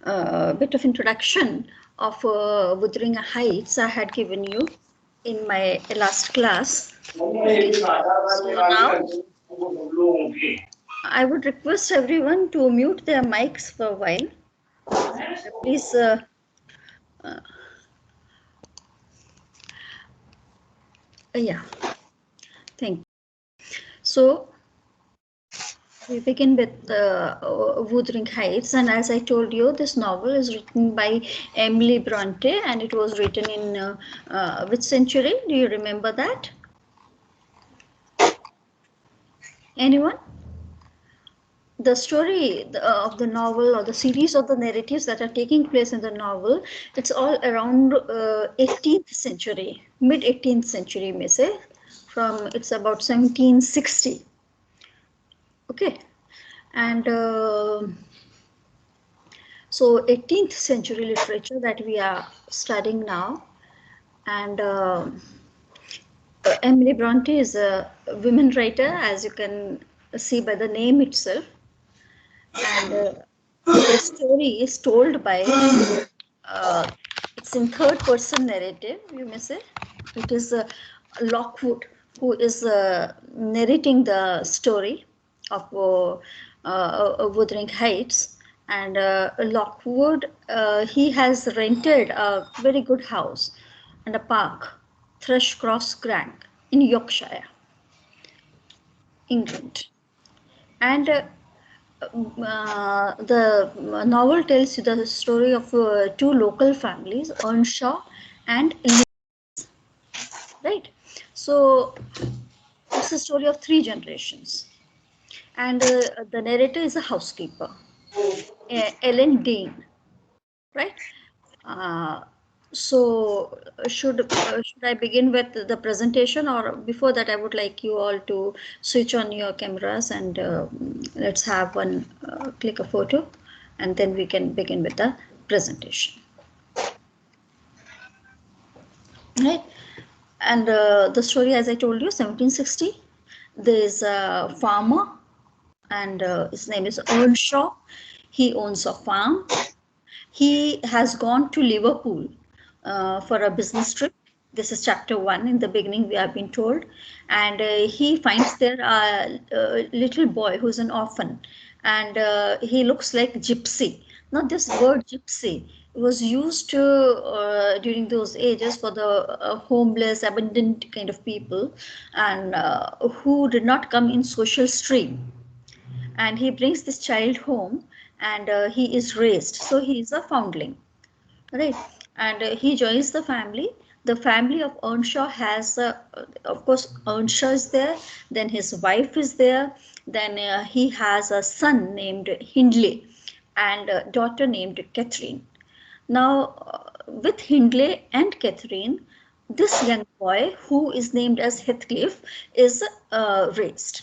bit of introduction of Wuthering Heights I had given you in my last class. Okay. So now I would request everyone to mute their mics for a while. Please, uh, yeah, thank you. So we begin with Wuthering Heights, and as I told you, this novel is written by Emily Bronte, and it was written in which century? Do you remember that? Anyone? The story of the novel or the series of the narratives that are taking place in the novel, it's all around 18th century, mid 18th century, may say, from it's about 1760. Okay, and so 18th century literature that we are studying now, and Emily Bronte is a women writer, as you can see by the name itself, and the story is told by uh, it's in third person narrative, you may say. It is Lockwood who is narrating the story of Wuthering Heights, and Lockwood, he has rented a very good house and a park, Thrushcross Crank, in Yorkshire, England. And the novel tells you the story of two local families, Earnshaw and Lee, right? So it's a story of three generations, and the narrator is a housekeeper, Ellen Dean, right? Uh, so should I begin with the presentation, or before that I would like you all to switch on your cameras and let's have one click a photo, and then we can begin with the presentation, right? And the story, as I told you, 1760. There's a farmer, and his name is Earnshaw. He owns a farm. He has gone to Liverpool for a business trip. This is chapter one. In the beginning, we have been told, and he finds there a little boy who's an orphan, and he looks like gypsy. Now, this word gypsy was used during those ages for the homeless, abandoned kind of people, and who did not come in social stream. And he brings this child home, and he is raised, so he is a foundling, right? And he joins the family of Earnshaw has of course Earnshaw is there, then his wife is there, then he has a son named Hindley and a daughter named Catherine. Now with Hindley and Catherine, this young boy who is named as Heathcliff is raised.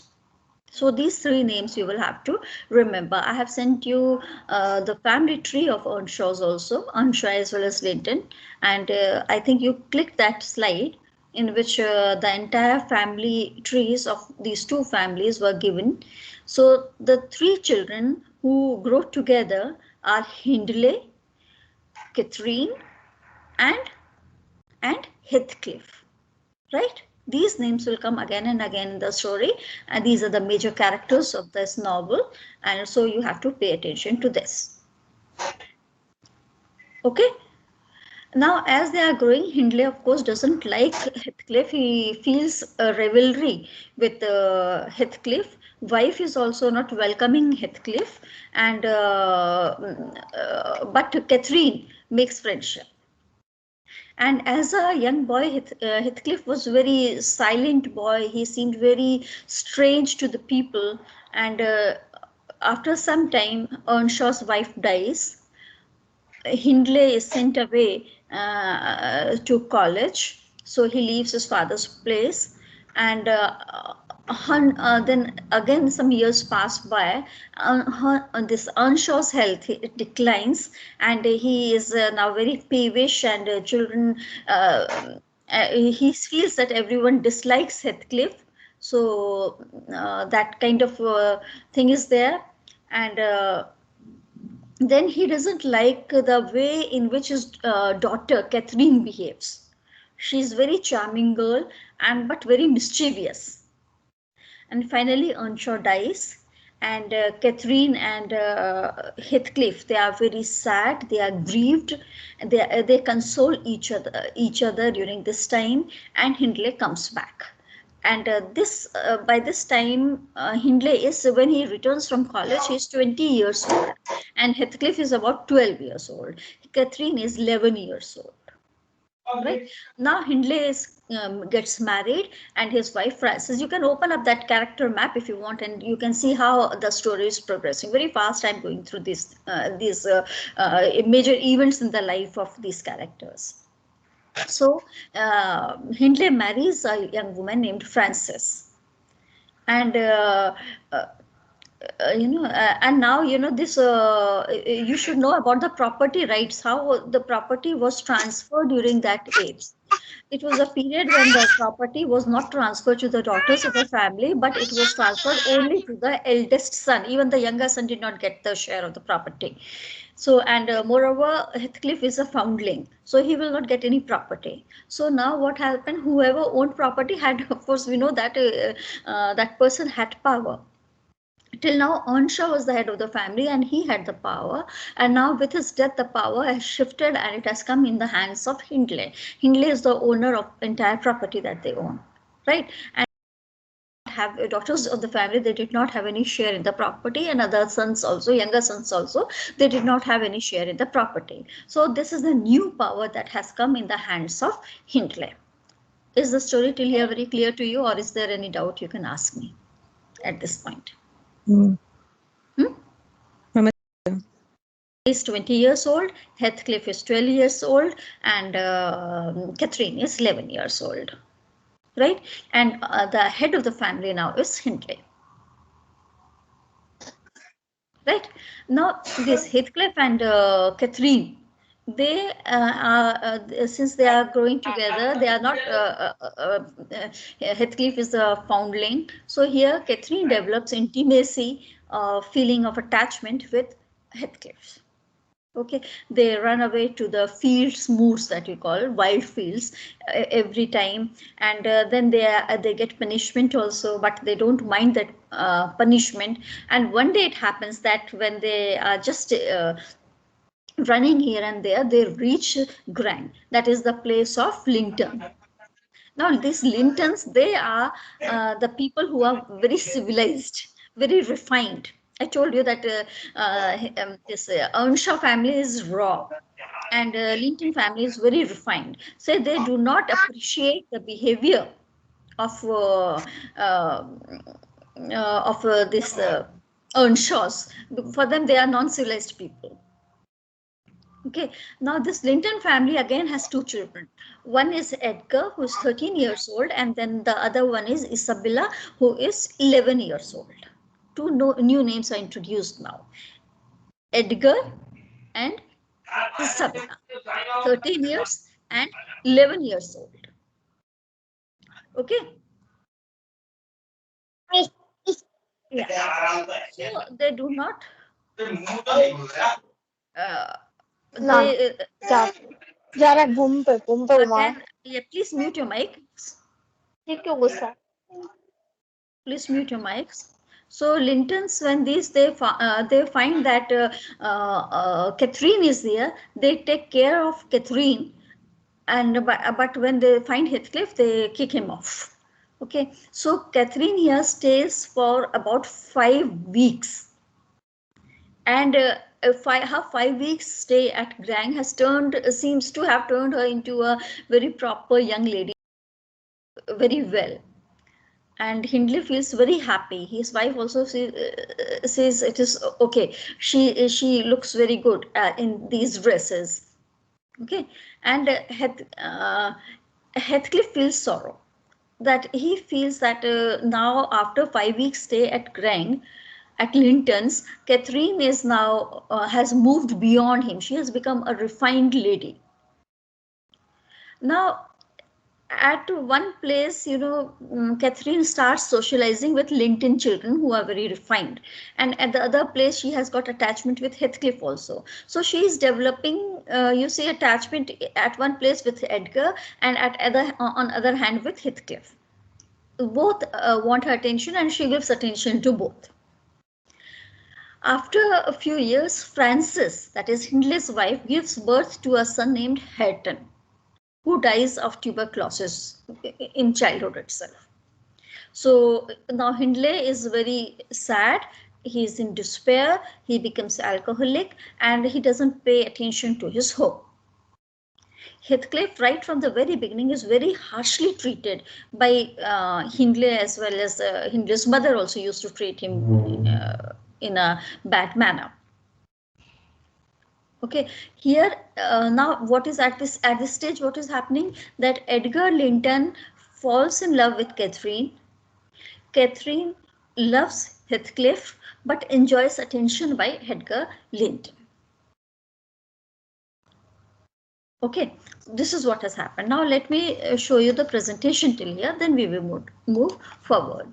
So these three names you will have to remember. I have sent you the family tree of Earnshaws also, Earnshaw as well as Linton. And I think you clicked that slide in which the entire family trees of these two families were given. So the three children who grow together are Hindley, Catherine, and Heathcliff, right? These names will come again and again in the story, and these are the major characters of this novel, and so you have to pay attention to this. Okay. Now, as they are growing, Hindley, of course, doesn't like Heathcliff. He feels a rivalry with Heathcliff. Wife is also not welcoming Heathcliff, and but Catherine makes friendship. And as a young boy, Heathcliff was very silent boy. He seemed very strange to the people. And after some time, Earnshaw's wife dies. Hindley is sent away to college. So he leaves his father's place. And then again some years pass by. This Earnshaw's health it declines, and he is now very peevish, and children he feels that everyone dislikes Heathcliff. So that kind of thing is there. And Then he doesn't like the way in which his daughter Catherine behaves. She's very charming girl and but very mischievous. And finally Earnshaw dies, and Catherine and Heathcliff, they are very sad, they are grieved, they console each other during this time, and Hindley comes back. And this by this time Hindley is, when he returns from college, he is 20 years old, and Heathcliff is about 12 years old. Catherine is 11 years old. Right now Hindley gets married, and his wife Frances. You can open up that character map if you want, and you can see how the story is progressing very fast. I'm going through these major events in the life of these characters. So Hindley marries a young woman named Frances, and and now this you should know about the property rights, how the property was transferred during that age. It was a period when the property was not transferred to the daughters of the family, but it was transferred only to the eldest son. Even the younger son did not get the share of the property. So, and moreover, Heathcliff is a foundling, so he will not get any property. So now what happened? Whoever owned property had, of course, we know that that person had power. Till now Earnshaw was the head of the family and he had the power, and now with his death the power has shifted and it has come in the hands of Hindley. Hindley is the owner of entire property that they own, right? And have daughters of the family, they did not have any share in the property, and other sons also, younger sons also, they did not have any share in the property. So this is the new power that has come in the hands of Hindley. Is the story till here very clear to you, or is there any doubt you can ask me at this point? Is 20 years old, Heathcliff is 12 years old, and Catherine is 11 years old, right? And the head of the family now is Hindley. Right now, this Heathcliff and Catherine, they since they are growing together, they are not. Heathcliff is a foundling, so here Catherine develops intimacy, feeling of attachment with Heathcliff. Okay, they run away to the fields, moors that we call wild fields, every time, and then they get punishment also, but they don't mind that punishment. And one day it happens that when they are just running here and there, they reach Grang, that is the place of Linton. Now these Lintons, they are the people who are very civilized, very refined. I told you that this Earnshaw family is raw, and Linton family is very refined. So they do not appreciate the behavior of this Earnshaws. For them, they are non-civilized people. Okay, now this Linton family again has two children. One is Edgar, who is 13 years old, and then the other one is Isabella, who is 11 years old. Two new names are introduced now. Edgar and Isabella, 13 years and 11 years old. Okay. Yeah. So they do not. They yeah, please mute your mic. Please mute your mics. So Lintons, when they find that Catherine is there, they take care of Catherine, and but when they find Heathcliff, they kick him off. Okay, so Catherine here stays for about 5 weeks, and her 5 weeks stay at Grang seems to have turned her into a very proper young lady, very well. And Hindley feels very happy. His wife also says it is okay. She looks very good in these dresses. Okay, and Heathcliff feels sorrow, that he feels that now after 5 weeks stay at Grang, at Linton's, Catherine is now has moved beyond him. She has become a refined lady. Now at one place, Catherine starts socializing with Linton children who are very refined. And at the other place, she has got attachment with Heathcliff also. So she is developing, you see, attachment at one place with Edgar and on other hand with Heathcliff. Both want her attention and she gives attention to both. After a few years, Frances, that is Hindley's wife, gives birth to a son named Hareton, who dies of tuberculosis in childhood itself. So now Hindley is very sad. He is in despair. He becomes alcoholic and he doesn't pay attention to his home. Heathcliff, right from the very beginning, is very harshly treated by Hindley, as well as Hindley's mother also used to treat him in a bad manner. Okay, here now what is at this stage, what is happening, that Edgar Linton falls in love with Catherine. Catherine loves Heathcliff but enjoys attention by Edgar Linton. Okay, this is what has happened. Now let me show you the presentation till here, then we will move forward.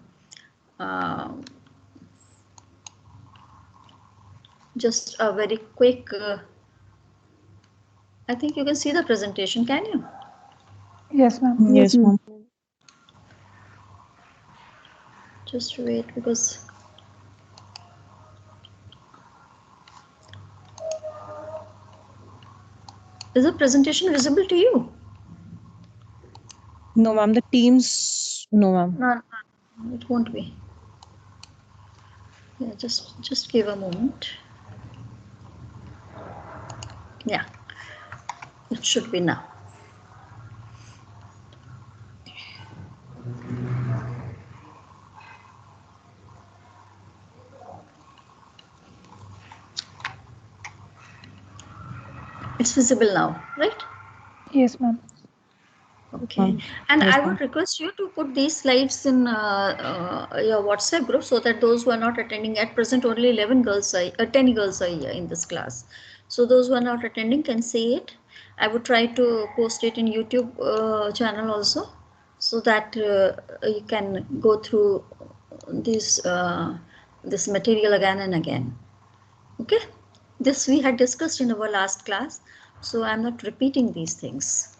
Just a very quick, I think you can see the presentation, can you? Yes, ma'am. Yes, ma'am. Just wait, because is the presentation visible to you? No, ma'am. The Teams, no, ma'am. No, it won't be. Yeah, just give a moment. Yeah, it should be now. It's visible now, right? Yes, ma'am. Okay, and I would request you to put these slides in your WhatsApp group, so that those who are not attending at present, only 11 girls are 10 girls are here in this class. So those who are not attending can see it. I would try to post it in YouTube channel also, so that you can go through this material again and again. Okay, this we had discussed in our last class, so I'm not repeating these things.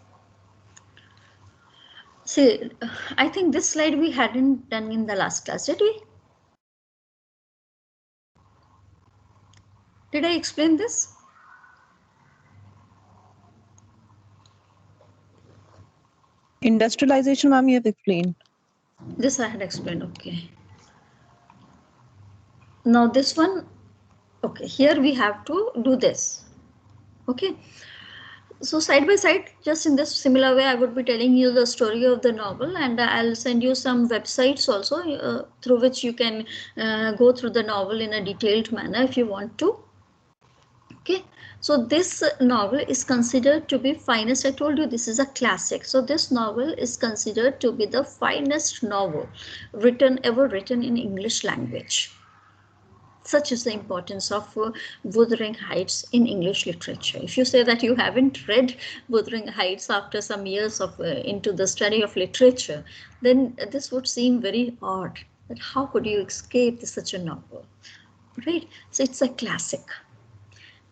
See, I think this slide we hadn't done in the last class, did we? Did I explain this? Industrialization, ma'am, you have explained. This I had explained, okay. Now this one, okay, here we have to do this, okay. So side by side, just in this similar way, I would be telling you the story of the novel, and I'll send you some websites also through which you can go through the novel in a detailed manner if you want to. Okay, so this novel is considered to be finest. I told you this is a classic. So this novel is considered to be the finest novel ever written in English language. Such is the importance of Wuthering Heights in English literature. If you say that you haven't read Wuthering Heights after some years of into the study of literature, then this would seem very odd. That how could you escape such a novel, right? So it's a classic,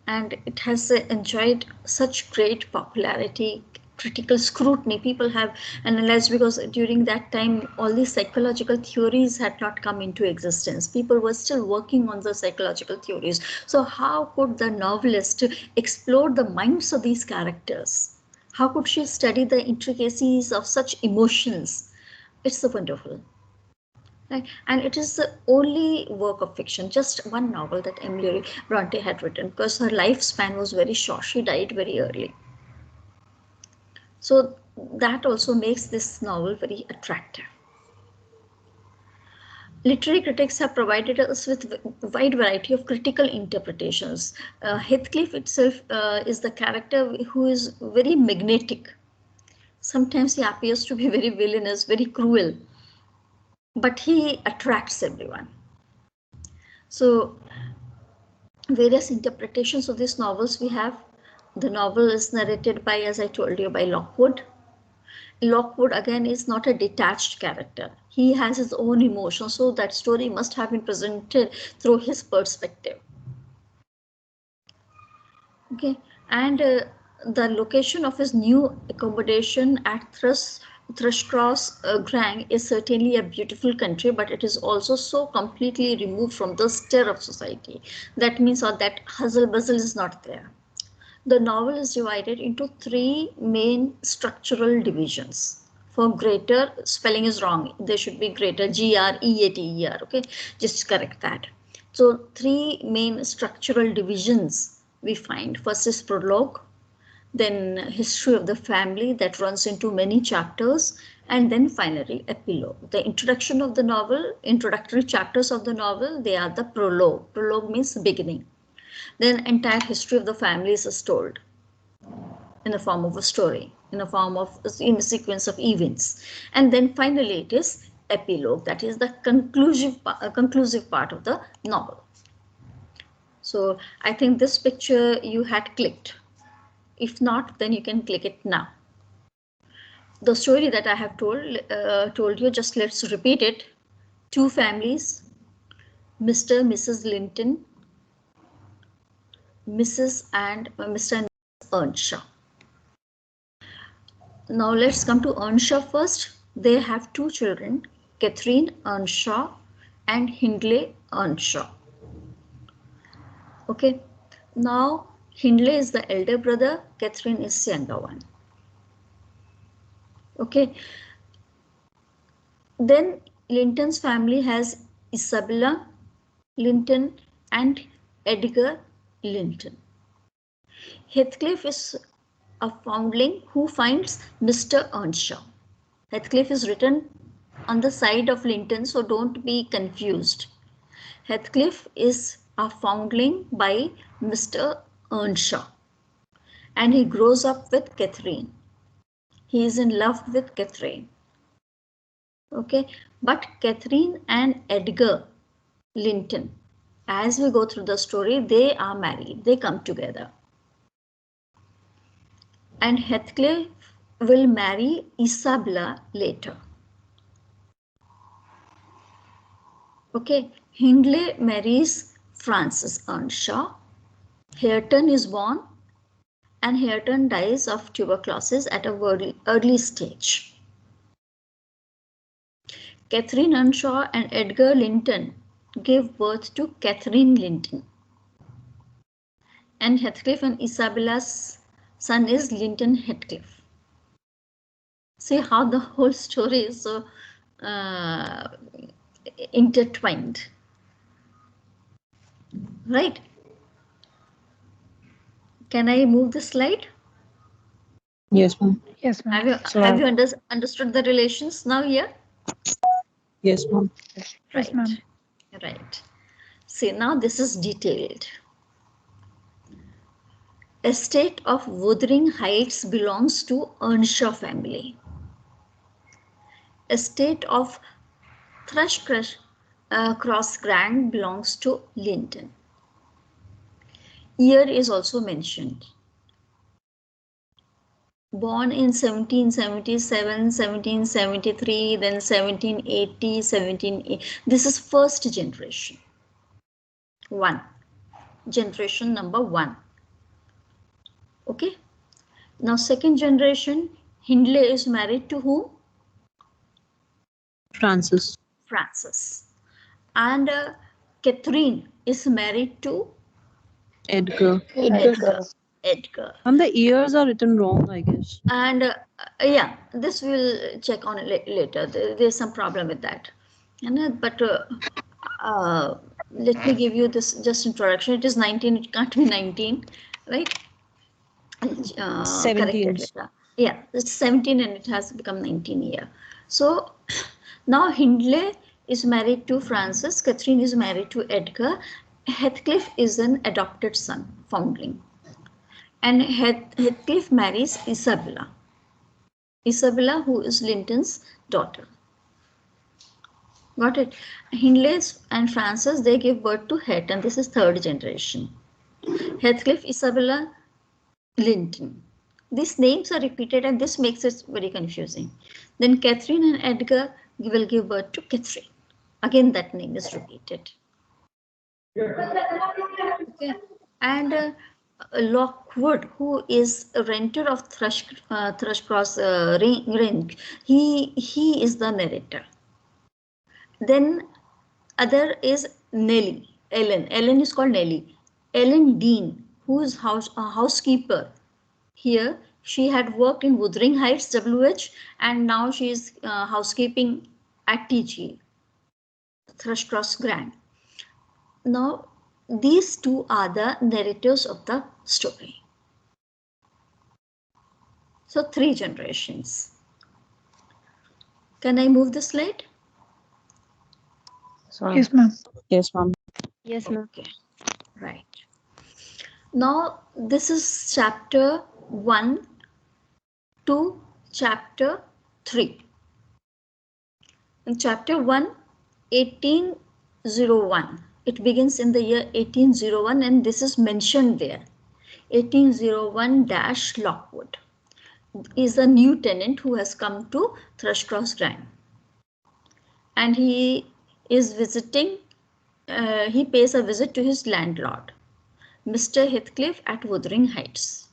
and it has enjoyed such great popularity, critical scrutiny. People have analyzed, because during that time all these psychological theories had not come into existence. People were still working on the psychological theories. So how could the novelist explore the minds of these characters? How could she study the intricacies of such emotions? It's so wonderful. Right. And it is the only work of fiction, just one novel that Emily Bronte had written, because her lifespan was very short. She died very early. So that also makes this novel very attractive. Literary critics have provided us with a wide variety of critical interpretations. Heathcliff itself is the character who is very magnetic. Sometimes he appears to be very villainous, very cruel, but he attracts everyone. So various interpretations of these novels we have. The novel is narrated by, as I told you, by Lockwood. Lockwood again is not a detached character. He has his own emotions, so that story must have been presented through his perspective. Okay, and the location of his new accommodation at Thrushcross Grang is certainly a beautiful country, but it is also so completely removed from the stir of society. That means that hustle bustle is not there. The novel is divided into three main structural divisions. For greater, spelling is wrong. There should be greater, Greater. Okay, just correct that. So three main structural divisions we find. First is prologue, then history of the family that runs into many chapters, and then finally epilogue. The introduction of the novel, introductory chapters of the novel, they are the prologue. Prologue means beginning. Then entire history of the family is told in the form of a story, in a form of in a sequence of events, and then finally it is epilogue, that is the conclusive part of the novel. So I think this picture you had clicked. If not, then you can click it now. The story that I have told you, just let's repeat it. Two families, Mr. and Mrs. Linton, Mrs. and Mr. and Mrs. Earnshaw. Now let's come to Earnshaw first. They have two children, Catherine Earnshaw and Hindley Earnshaw. Okay, now Hindley is the elder brother, Catherine is the younger one. Okay, then Linton's family has Isabella Linton and Edgar Linton. Heathcliff is a foundling who finds Mr. Earnshaw. Heathcliff is written on the side of Linton, so don't be confused. Heathcliff is a foundling by Mr. Earnshaw, and he grows up with Catherine. He is in love with Catherine. Okay, but Catherine and Edgar Linton, as we go through the story, they are married, they come together. And Heathcliff will marry Isabella later. Okay, Hindley marries Frances Earnshaw. Hareton is born, and Hareton dies of tuberculosis at a early stage. Catherine Earnshaw and Edgar Linton gave birth to Catherine Linton. And Heathcliff and Isabella's son is Linton Heathcliff. See how the whole story is so intertwined, right? Can I move the slide? Yes, ma'am. Yes, ma'am. Have you understood the relations now here? Yes, ma'am. Yes, ma'am. Right. See, now this is detailed. Estate of Wuthering Heights belongs to Earnshaw family. Estate of Cross Grang belongs to Linton. Year is also mentioned. Born in 1777, 1773, then 1780, 1780. This is first generation. Generation number 1. Okay. Now second generation, Hindley is married to whom? Francis. And Catherine is married to Edgar. Edgar. And the years are written wrong, I guess. And yeah, this we'll check on later. There's some problem with that. But let me give you this just introduction. It is 19, it can't be 19, right? 17. Later. Yeah, it's 17 and it has become 19 here. So now Hindley is married to Frances, Catherine is married to Edgar, Heathcliff is an adopted son, foundling. And Heathcliff marries Isabella. Isabella, who is Linton's daughter. Got it? Hindley and Frances, they give birth to Hareton. This is third generation. Heathcliff, Isabella, Linton. These names are repeated and this makes it very confusing. Then Catherine and Edgar will give birth to Catherine. Again, that name is repeated. Okay. And Lockwood, who is a renter of Thrushcross Ring, he is the narrator. Then other is Nellie, Ellen. Ellen is called Nellie. Ellen Dean, who is a housekeeper. Here, she had worked in Wuthering Heights, WH, and now she is housekeeping at TG, Thrushcross Grand. Now, these two are the narrators of the story. So, 3 generations. Can I move the slide? Yes, ma'am. Yes, ma'am. Yes, ma'am. Okay, right. Now, this is chapter 1 to chapter 3. In chapter 1, 1801. It begins in the year 1801 and this is mentioned there. 1801-Lockwood is a new tenant who has come to Thrushcross Grand. And he is visiting, he pays a visit to his landlord, Mr. Heathcliff at Wuthering Heights,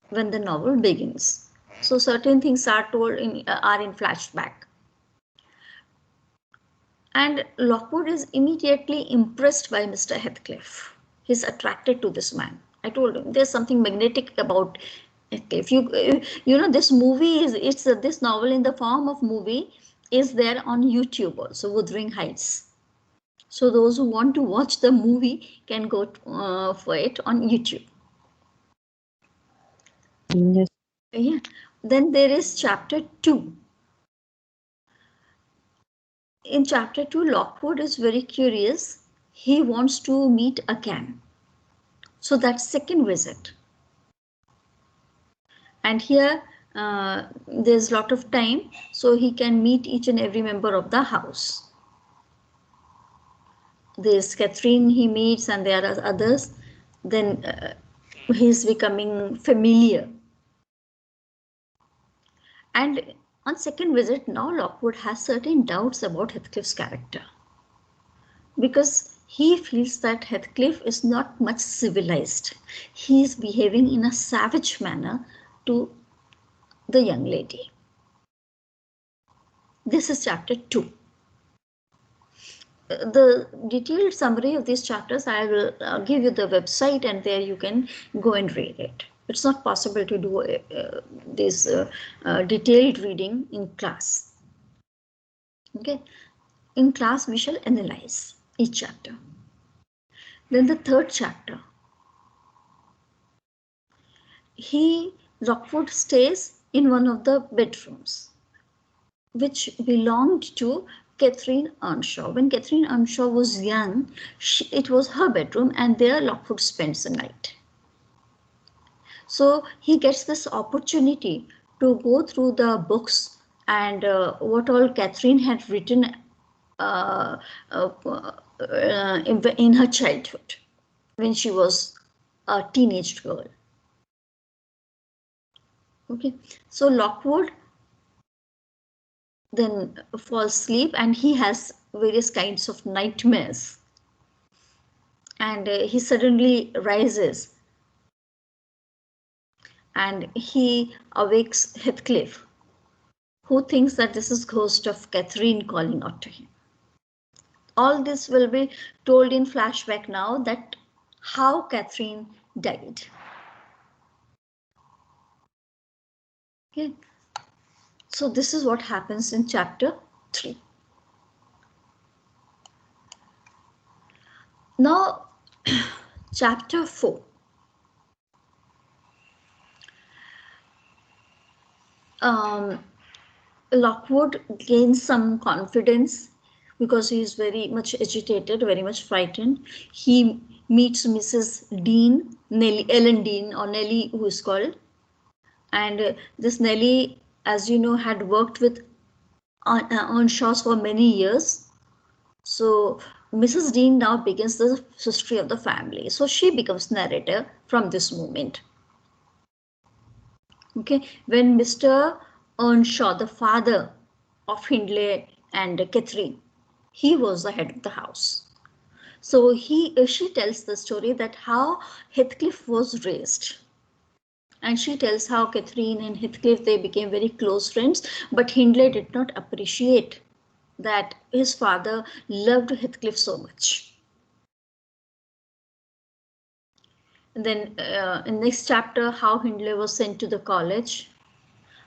when the novel begins. So certain things are told are in flashback. And Lockwood is immediately impressed by Mr. Heathcliff. He's attracted to this man. I told him there's something magnetic about Heathcliff. You know, this movie is this novel in the form of movie is there on YouTube also, Wuthering Heights. So those who want to watch the movie can go for it on YouTube. Yes. Yeah. Then there is chapter 2. In chapter 2, Lockwood is very curious. He wants to meet again. So that's second visit. And here there's a lot of time, so he can meet each and every member of the house. There's Catherine he meets and there are others. Then he's becoming familiar. And on second visit, now Lockwood has certain doubts about Heathcliff's character. Because he feels that Heathcliff is not much civilized. He is behaving in a savage manner to the young lady. This is chapter 2. The detailed summary of these chapters, I will give you the website and there you can go and read it. It's not possible to do this detailed reading in class. Okay, in class we shall analyze each chapter. Then the third chapter, Lockwood stays in one of the bedrooms which belonged to Catherine Earnshaw. When Catherine Earnshaw was young, it was her bedroom and there Lockwood spends the night. So he gets this opportunity to go through the books and what all Catherine had written in her childhood when she was a teenage girl. Okay, so Lockwood then falls asleep and he has various kinds of nightmares. And he suddenly rises and he awakes Heathcliff, who thinks that this is ghost of Catherine calling out to him. All this will be told in flashback now, that how Catherine died. Okay. So this is what happens in chapter 3. Now, chapter 4. Lockwood gains some confidence because he is very much agitated, very much frightened. He meets Mrs. Dean, Ellen Dean, or Nellie, who is called. And this Nellie, as you know, had worked with Earnshaws for many years. So Mrs. Dean now begins the history of the family. So she becomes narrator from this moment. Okay, when Mr. Earnshaw, the father of Hindley and Catherine, he was the head of the house. So she tells the story that how Heathcliff was raised. And she tells how Catherine and Heathcliff, they became very close friends, but Hindley did not appreciate that his father loved Heathcliff so much. And then in next chapter, how Hindley was sent to the college,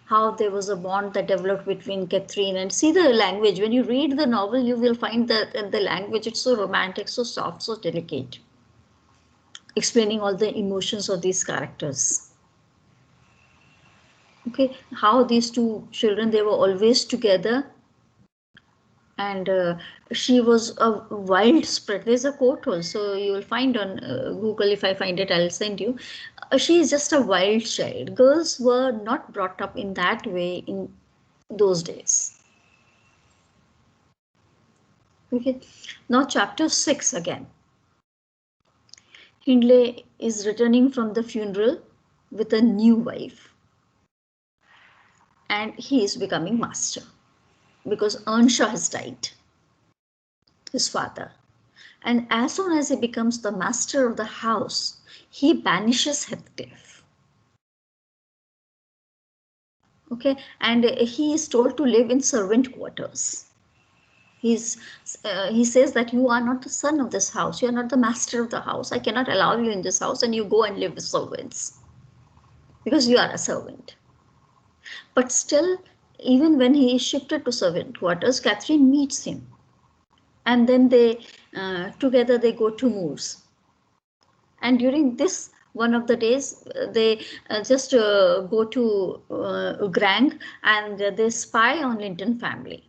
how there was a bond that developed between Catherine, and see the language. When you read the novel, you will find that the language, it's so romantic, so soft, so delicate, explaining all the emotions of these characters. Okay, how these two children, they were always together, and she was a wild spread. There's a quote also you will find on Google. If I find it, I'll send you. She is just a wild child. Girls were not brought up in that way in those days. Okay, now chapter 6 again. Hindley is returning from the funeral with a new wife, and he is becoming master because Earnshaw has died, his father. And as soon as he becomes the master of the house, he banishes Heathcliff. Okay, and he is told to live in servant quarters. He says that you are not the son of this house, you are not the master of the house. I cannot allow you in this house, and you go and live with servants because you are a servant. But still, even when he is shifted to servant quarters, Catherine meets him, and then they together they go to moors. And during this one of the days, they just go to Grang, and they spy on Linton family.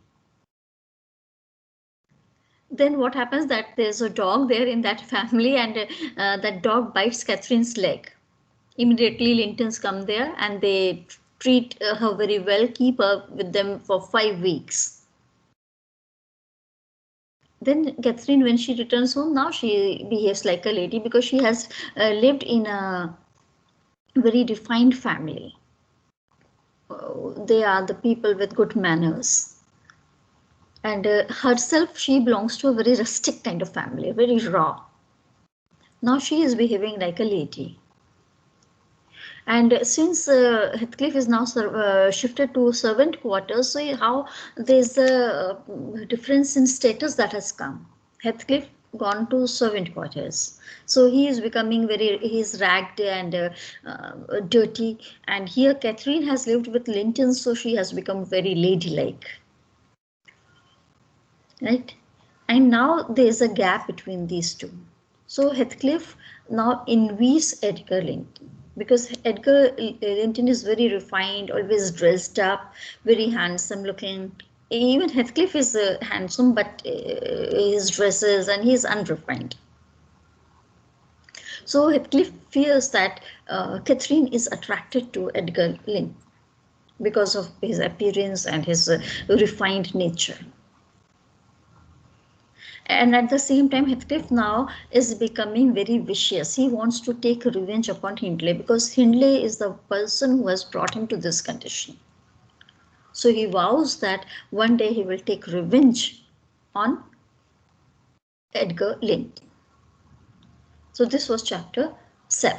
Then what happens that there's a dog there in that family, and that dog bites Catherine's leg. Immediately Lintons come there, and they treat her very well, keep her with them for 5 weeks. Then Catherine, when she returns home, now she behaves like a lady because she has lived in a very refined family. They are the people with good manners. And herself, she belongs to a very rustic kind of family, very raw. Now she is behaving like a lady. And since Heathcliff is now shifted to servant quarters, so how there's a difference in status that has come. Heathcliff gone to servant quarters, so he is becoming he's ragged and dirty. And here Catherine has lived with Linton, so she has become very ladylike, right? And now there's a gap between these two. So Heathcliff now envies Edgar Linton because Edgar Linton is very refined, always dressed up, very handsome looking. Even Heathcliff is handsome, but his dresses, and he's unrefined. So Heathcliff fears that Catherine is attracted to Edgar Linton because of his appearance and his refined nature. And at the same time, Heathcliff now is becoming very vicious. He wants to take revenge upon Hindley because Hindley is the person who has brought him to this condition. So he vows that one day he will take revenge on Edgar Linton. So this was chapter 7.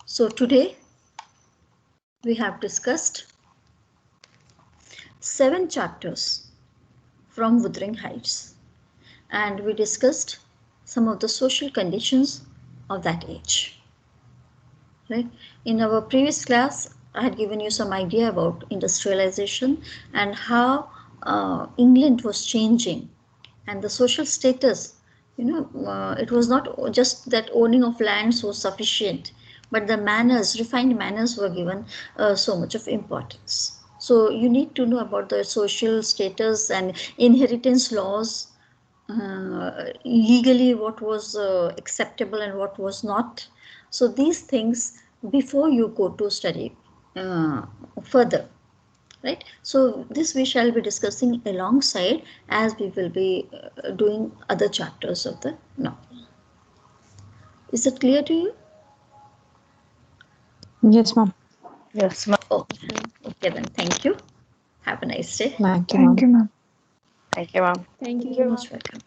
So today we have discussed 7 chapters from Wuthering Heights, and we discussed some of the social conditions of that age. Right? In our previous class, I had given you some idea about industrialization and how England was changing, and the social status. It was not just that owning of lands was sufficient, but the manners, refined manners, were given so much of importance. So you need to know about the social status and inheritance laws, legally what was acceptable and what was not. So these things before you go to study further, right? So this we shall be discussing alongside as we will be doing other chapters of the novel. Is it clear to you? Yes, ma'am. Yes, ma'am. Oh, okay then. Thank you. Have a nice day. Thank you, Thank ma'am. you, ma'am. Thank you, ma'am. Thank you, You're ma'am. most welcome.